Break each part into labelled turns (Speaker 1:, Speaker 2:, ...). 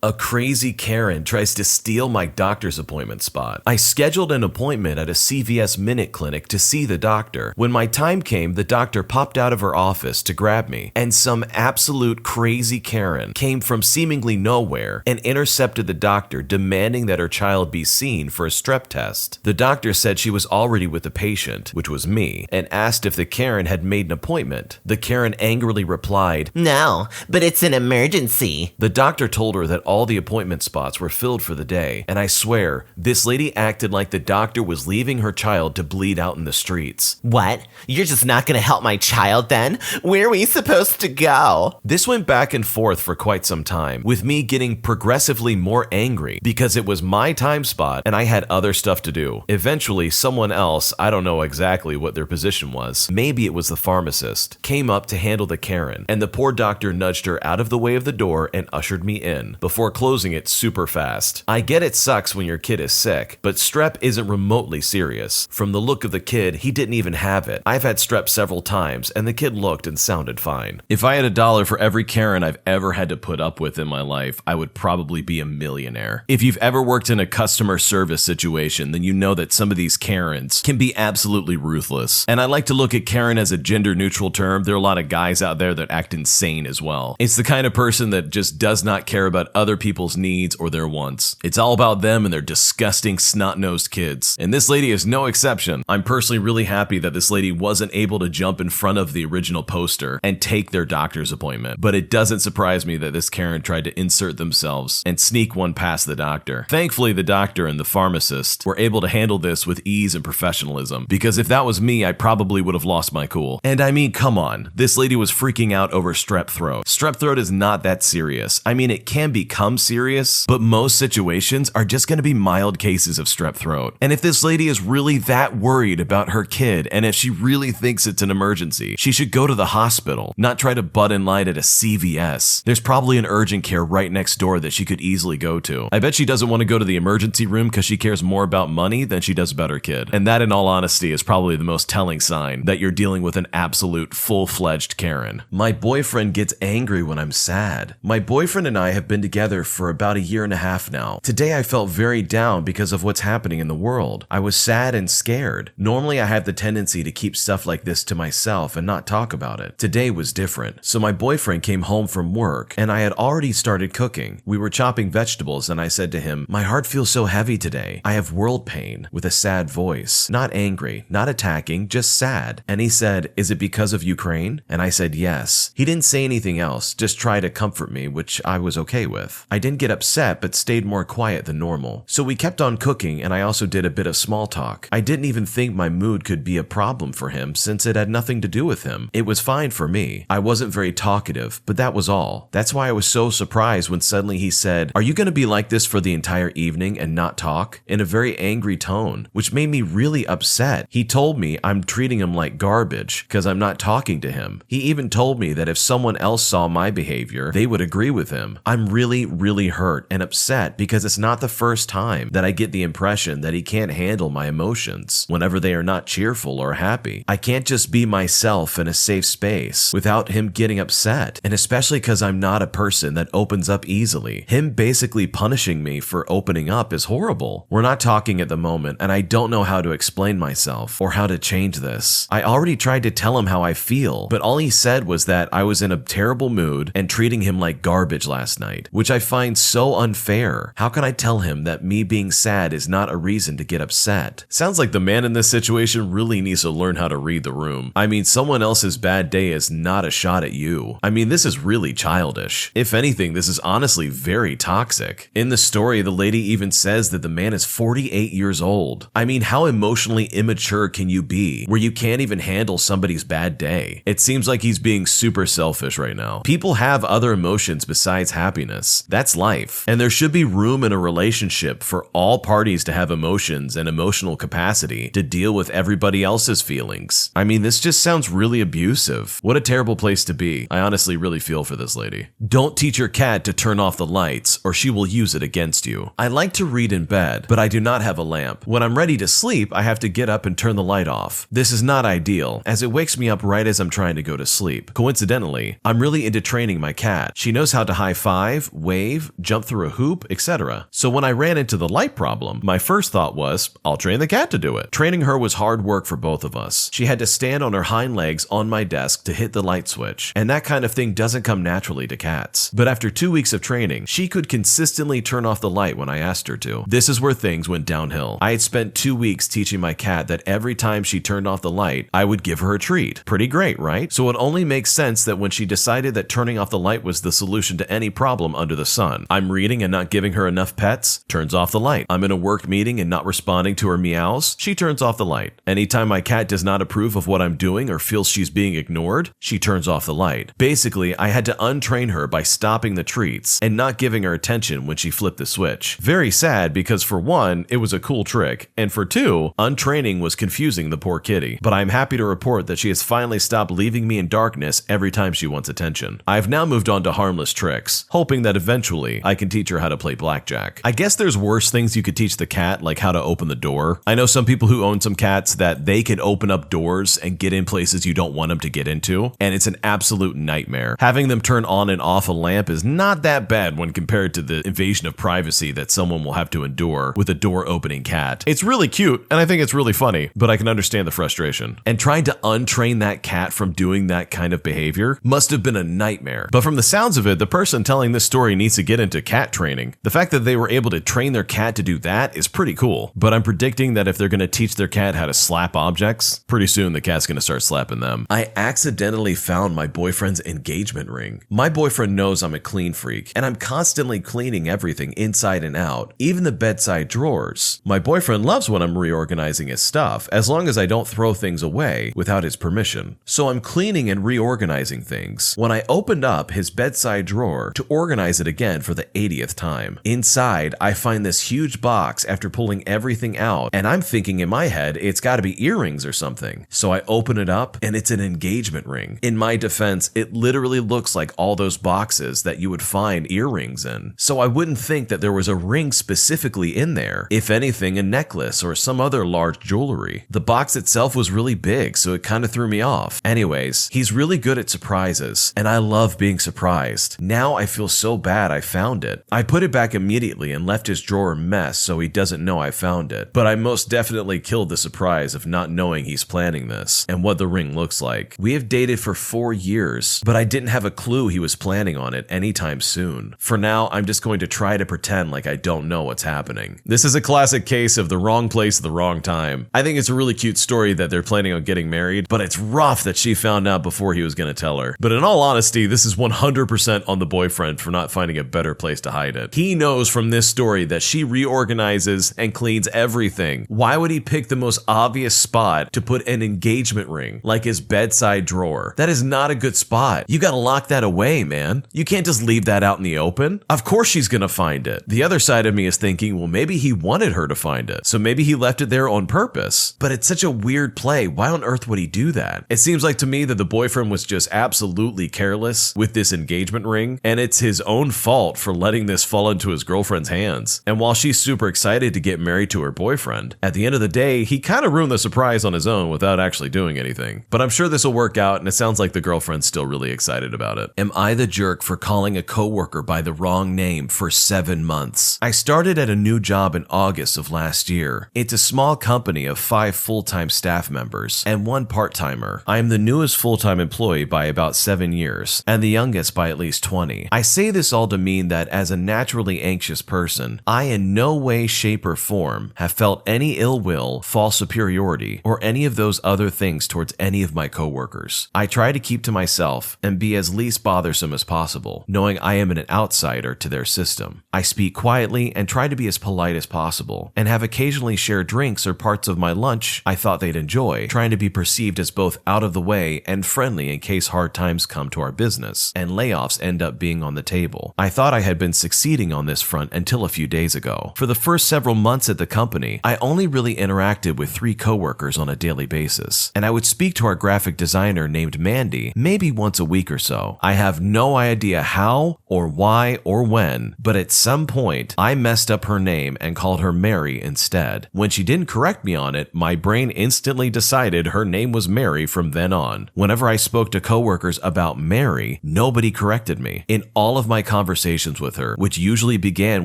Speaker 1: A crazy Karen tries to steal my doctor's appointment spot. I scheduled an appointment at a CVS Minute Clinic to see the doctor. When my time came, the doctor popped out of her office to grab me, and some absolute crazy Karen came from seemingly nowhere and intercepted the doctor, demanding that her child be seen for a strep test. The doctor said she was already with the patient, which was me, and asked if the Karen had made an appointment. The Karen angrily replied,
Speaker 2: "No, but it's an emergency."
Speaker 1: The doctor told her that all the appointment spots were filled for the day, and I swear, this lady acted like the doctor was leaving her child to bleed out in the streets.
Speaker 2: "What? You're just not gonna help my child then? Where are we supposed to go?"
Speaker 1: This went back and forth for quite some time, with me getting progressively more angry because it was my time spot and I had other stuff to do. Eventually, someone else, I don't know exactly what their position was, maybe it was the pharmacist, came up to handle the Karen, and the poor doctor nudged her out of the way of the door and ushered me in, before closing it super fast. I get it sucks when your kid is sick, but strep isn't remotely serious. From the look of the kid, he didn't even have it. I've had strep several times, and the kid looked and sounded fine. If I had $1 for every Karen I've ever had to put up with in my life, I would probably be a millionaire. If you've ever worked in a customer service situation, then you know that some of these Karens can be absolutely ruthless. And I like to look at Karen as a gender-neutral term. There are a lot of guys out there that act insane as well. It's the kind of person that just does not care about other people's needs or their wants. It's all about them and their disgusting snot-nosed kids. And this lady is no exception. I'm personally really happy that this lady wasn't able to jump in front of the original poster and take their doctor's appointment. But it doesn't surprise me that this Karen tried to insert themselves and sneak one past the doctor. Thankfully, the doctor and the pharmacist were able to handle this with ease and professionalism, because if that was me, I probably would have lost my cool. And I mean, come on, this lady was freaking out over strep throat. Strep throat is not that serious. I mean, it can become serious, but most situations are just going to be mild cases of strep throat. And if this lady is really that worried about her kid, and if she really thinks it's an emergency, she should go to the hospital, not try to butt in line at a CVS. There's probably an urgent care right next door that she could easily go to. I bet she doesn't want to go to the emergency room because she cares more about money than she does about her kid. And that, in all honesty, is probably the most telling sign that you're dealing with an absolute full-fledged Karen. My boyfriend gets angry when I'm sad. My boyfriend and I have been together for about a year and a half now. Today I felt very down because of what's happening in the world. I was sad and scared. Normally I have the tendency to keep stuff like this to myself and not talk about it. Today was different. So my boyfriend came home from work and I had already started cooking. We were chopping vegetables and I said to him, "My heart feels so heavy today. I have world pain," with a sad voice. Not angry, not attacking, just sad. And he said, "Is it because of Ukraine?" And I said, "Yes." He didn't say anything else, just try to comfort me, which I was okay with. I didn't get upset, but stayed more quiet than normal. So we kept on cooking and I also did a bit of small talk. I didn't even think my mood could be a problem for him since it had nothing to do with him. It was fine for me. I wasn't very talkative, but that was all. That's why I was so surprised when suddenly he said, "Are you going to be like this for the entire evening and not talk?" in a very angry tone, which made me really upset. He told me I'm treating him like garbage because I'm not talking to him. He even told me that if someone else saw my behavior, they would agree with him. I'm really hurt and upset because it's not the first time that I get the impression that he can't handle my emotions whenever they are not cheerful or happy. I can't just be myself in a safe space without him getting upset, and especially because I'm not a person that opens up easily. Him basically punishing me for opening up is horrible. We're not talking at the moment, and I don't know how to explain myself or how to change this. I already tried to tell him how I feel, but all he said was that I was in a terrible mood and treating him like garbage last night, which I find so unfair. How can I tell him that me being sad is not a reason to get upset? Sounds like the man in this situation really needs to learn how to read the room. I mean, someone else's bad day is not a shot at you. I mean, this is really childish. If anything, this is honestly very toxic. In the story, the lady even says that the man is 48 years old. I mean, how emotionally immature can you be where you can't even handle somebody's bad day? It seems like he's being super selfish right now. People have other emotions besides happiness. That's life. And there should be room in a relationship for all parties to have emotions and emotional capacity to deal with everybody else's feelings. I mean, this just sounds really abusive. What a terrible place to be. I honestly really feel for this lady. Don't teach your cat to turn off the lights or she will use it against you. I like to read in bed, but I do not have a lamp. When I'm ready to sleep, I have to get up and turn the light off. This is not ideal, as it wakes me up right as I'm trying to go to sleep. Coincidentally, I'm really into training my cat. She knows how to high five, wave, jump through a hoop, etc. So when I ran into the light problem, my first thought was, I'll train the cat to do it. Training her was hard work for both of us. She had to stand on her hind legs on my desk to hit the light switch, and that kind of thing doesn't come naturally to cats. But after 2 weeks of training, she could consistently turn off the light when I asked her to. This is where things went downhill. I had spent 2 weeks teaching my cat that every time she turned off the light, I would give her a treat. Pretty great, right? So it only makes sense that when she decided that turning off the light was the solution to any problem under the sun. I'm reading and not giving her enough pets, turns off the light. I'm in a work meeting and not responding to her meows, she turns off the light. Anytime my cat does not approve of what I'm doing or feels she's being ignored, she turns off the light. Basically, I had to untrain her by stopping the treats and not giving her attention when she flipped the switch. Very sad because for one, it was a cool trick, and for two, untraining was confusing the poor kitty. But I'm happy to report that she has finally stopped leaving me in darkness every time she wants attention. I've now moved on to harmless tricks, hoping that eventually I can teach her how to play blackjack. I guess there's worse things you could teach the cat, like how to open the door. I know some people who own some cats that they can open up doors and get in places you don't want them to get into, and it's an absolute nightmare. Having them turn on and off a lamp is not that bad when compared to the invasion of privacy that someone will have to endure with a door opening cat. It's really cute, and I think it's really funny, but I can understand the frustration. And trying to untrain that cat from doing that kind of behavior must have been a nightmare. But from the sounds of it, the person telling this story needs to get into cat training. The fact that they were able to train their cat to do that is pretty cool. But I'm predicting that if they're going to teach their cat how to slap objects, pretty soon the cat's going to start slapping them. I accidentally found my boyfriend's engagement ring. My boyfriend knows I'm a clean freak, and I'm constantly cleaning everything inside and out, even the bedside drawers. My boyfriend loves when I'm reorganizing his stuff, as long as I don't throw things away without his permission. So I'm cleaning and reorganizing things when I opened up his bedside drawer to organize it again for the 80th time. Inside, I find this huge box after pulling everything out, and I'm thinking in my head it's got to be earrings or something. So I open it up, and it's an engagement ring. In my defense, it literally looks like all those boxes that you would find earrings in. So I wouldn't think that there was a ring specifically in there. If anything, a necklace or some other large jewelry. The box itself was really big, so it kind of threw me off. Anyways, he's really good at surprises, and I love being surprised. Now I feel so bad I found it. I put it back immediately and left his drawer a mess so he doesn't know I found it. But I most definitely killed the surprise of not knowing he's planning this and what the ring looks like. We have dated for 4 years, but I didn't have a clue he was planning on it anytime soon. For now, I'm just going to try to pretend like I don't know what's happening. This is a classic case of the wrong place at the wrong time. I think it's a really cute story that they're planning on getting married, but it's rough that she found out before he was going to tell her. But in all honesty, this is 100% on the boyfriend for not finding a better place to hide it. He knows from this story that she reorganizes and cleans everything. Why would he pick the most obvious spot to put an engagement ring, like his bedside drawer? That is not a good spot. You gotta lock that away, man. You can't just leave that out in the open. Of course she's gonna find it. The other side of me is thinking, well, maybe he wanted her to find it, so maybe he left it there on purpose. But it's such a weird play. Why on earth would he do that? It seems like to me that the boyfriend was just absolutely careless with this engagement ring, and it's his own fault for letting this fall into his girlfriend's hands. And while she's super excited to get married to her boyfriend, at the end of the day, he kind of ruined the surprise on his own without actually doing anything. But I'm sure this will work out, and it sounds like the girlfriend's still really excited about it. Am I the jerk for calling a coworker by the wrong name for 7 months? I started at a new job in August of last year. It's a small company of 5 full-time staff members and 1 part-timer. I am the newest full-time employee by about 7 years, and the youngest by at least 20. I say this all to mean that as a naturally anxious person, I in no way, shape, or form have felt any ill will, false superiority, or any of those other things towards any of my coworkers. I try to keep to myself and be as least bothersome as possible, knowing I am an outsider to their system. I speak quietly and try to be as polite as possible, and have occasionally shared drinks or parts of my lunch I thought they'd enjoy, trying to be perceived as both out of the way and friendly in case hard times come to our business and layoffs end up being on the table. I thought I had been succeeding on this front until a few days ago. For the first several months at the company, I only really interacted with 3 coworkers on a daily basis, and I would speak to our graphic designer named Mandy maybe once a week or so. I have no idea how or why or when, but at some point, I messed up her name and called her Mary instead. When she didn't correct me on it, my brain instantly decided her name was Mary from then on. Whenever I spoke to coworkers about Mary, nobody corrected me. In all of my conversations with her, which usually began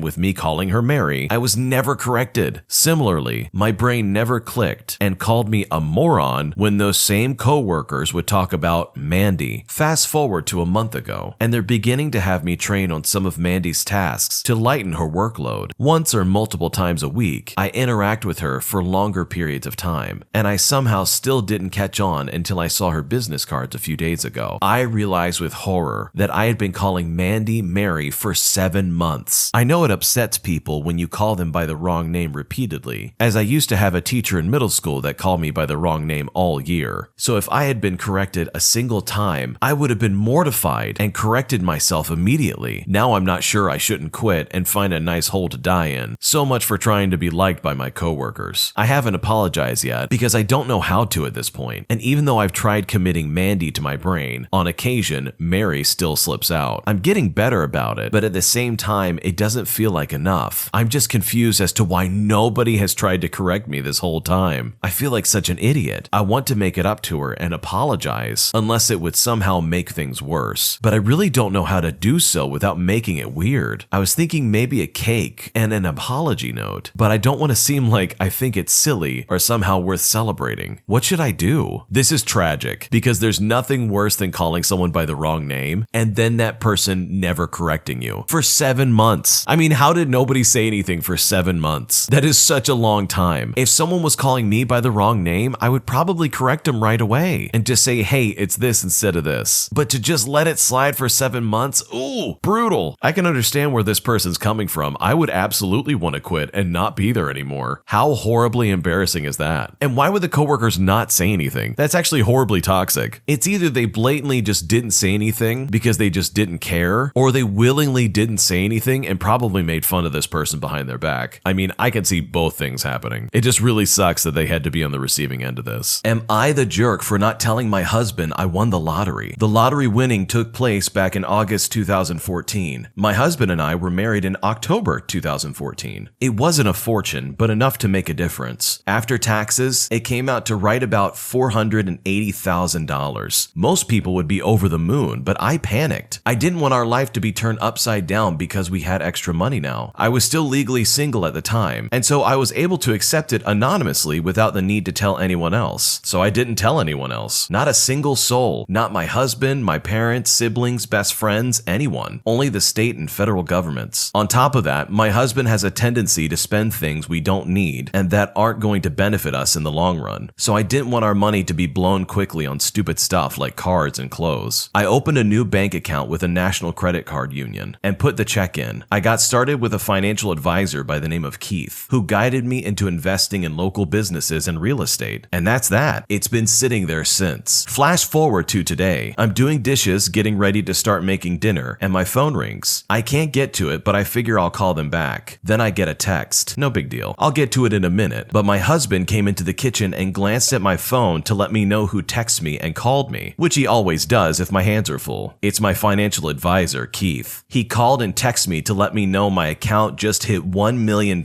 Speaker 1: with me calling her Mary, I was never corrected. Similarly, my brain never clicked and called me a moron when those same coworkers would talk about Mandy. Fast forward to a month ago, and they're beginning to have me train on some of Mandy's tasks to lighten her workload. Once or multiple times a week, I interact with her for longer periods of time, and I somehow still didn't catch on until I saw her business cards a few days ago. I realized with horror that I had been calling Mandy Mary for 7 months. I know it upsets people when you call them by the wrong name repeatedly, as I used to have a teacher in middle school that called me by the wrong name all year. So if I had been corrected a single time, I would have been mortified and corrected myself immediately. Now I'm not sure I shouldn't quit and find a nice hole to die in. So much for trying to be liked by my coworkers. I haven't apologized yet because I don't know how to at this point. And even though I've tried committing Mandy to my brain, on occasion, Mary still slips out. I'm getting better about it, but at the same time, it doesn't feel like enough. I'm just confused as to why nobody has tried to correct me this whole time. I feel like such an idiot. I want to make it up to her and apologize, unless it would somehow make things worse. But I really don't know how to do so without making it weird. I was thinking maybe a cake and an apology note, but I don't want to seem like I think it's silly or somehow worth celebrating. What should I do? This is tragic because there's nothing worse than calling someone by the wrong name and then that person never correcting you for 7 months. I mean, how did nobody say anything for 7 months? That is such a long time. If someone was calling me by the wrong name, I would probably correct them right away and just say, hey, it's this instead of this. But to just let it slide for 7 months, ooh, brutal. I can understand where this person's coming from. I would absolutely want to quit and not be there anymore. How horribly embarrassing is that? And why would the coworkers not say anything? That's actually horribly toxic. It's either they blatantly just didn't say anything because they just didn't care, or they willingly didn't say anything and probably made fun of this person behind their back. I mean, I can see both things happening. It just really sucks that they had to be on the receiving end of this. Am I the jerk for not telling my husband I won the lottery? The lottery winning took place back in August 2014. My husband and I were married in October 2014. It wasn't a fortune, but enough to make a difference. After taxes, it came out to right about $480,000. Most people would be over the moon, but I panicked. I didn't want our life to be turned upside down because we had extra money now. I was still legally single at the time, and so I was able to accept it anonymously without the need to tell anyone else. So I didn't tell anyone else. Not a single soul. Not my husband, my parents, siblings, best friends, anyone. Only the state and federal governments. On top of that, my husband has a tendency to spend things we don't need and that aren't going to benefit us in the long run. So I didn't want our money to be blown quickly on stupid stuff like cards and clothes. I opened a new bank account with a national credit card union and put the check in. I got started with a financial advisor by the name of Keith, who guided me into investing in local businesses and real estate. And that's that. It's been sitting there since. Flash forward to today. I'm doing dishes, getting ready to start making dinner, and my phone rings. I can't get to it, but I figure I'll call them back. Then I get a text. No big deal. I'll get to it in a minute. But my husband came into the kitchen and glanced at my phone to let me know who texted me and called me, which he always does if my hands are full. It's my financial advisor, Keith. He called and texted me to let me know my account just hit $1 million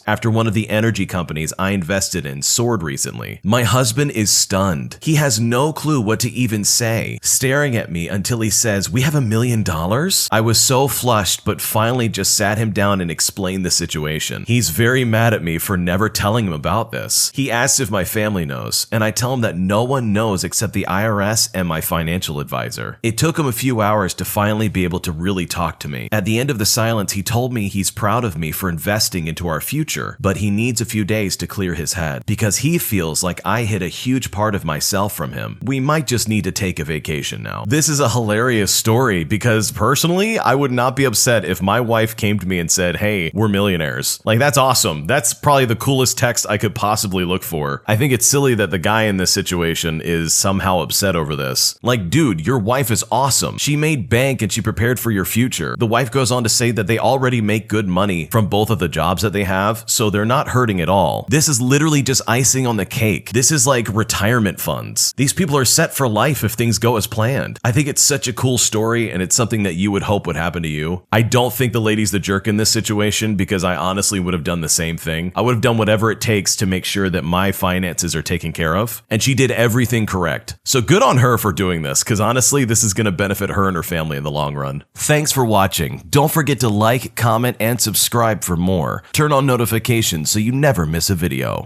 Speaker 1: after one of the energy companies I invested in soared recently. My husband is stunned. He has no clue what to even say, staring at me until he says, "We have $1 million?" I was so flushed, but finally just sat him down and explained the situation. He's very mad at me for never telling him about this. He asks if my family knows, and I tell him that no one knows except the IRS and my financial advisor. It took him a few hours to finally be able to really talk to me. At the end of the silence, he told me he's proud of me for investing into our future, but he needs a few days to clear his head because he feels like I hid a huge part of myself from him. We might just need to take a vacation now. This is a hilarious story because personally, I would not be upset if my wife came to me and said, "Hey, we're millionaires." Like, that's awesome. That's probably the coolest text I could possibly look for. I think it's silly that the guy in this situation is somehow upset over this. Like, dude, your wife is awesome. She made bank and she prepared for your future. The wife goes on to say that they already make good money from both of the jobs that they have, so they're not hurting at all. This is literally just icing on the cake. This is like retirement funds. These people are set for life if things go as planned. I think it's such a cool story, and it's something that you would hope would happen to you. I don't think the lady's the jerk in this situation because I honestly would have done the same thing. I would have done whatever it takes to make sure that my finances are taken care of, and she did everything correct. So good on her for doing this, because honestly, this is going to benefit her and her family in the long run. Thanks for watching. Don't forget to like, comment, and subscribe for more. Turn on notifications so you never miss a video.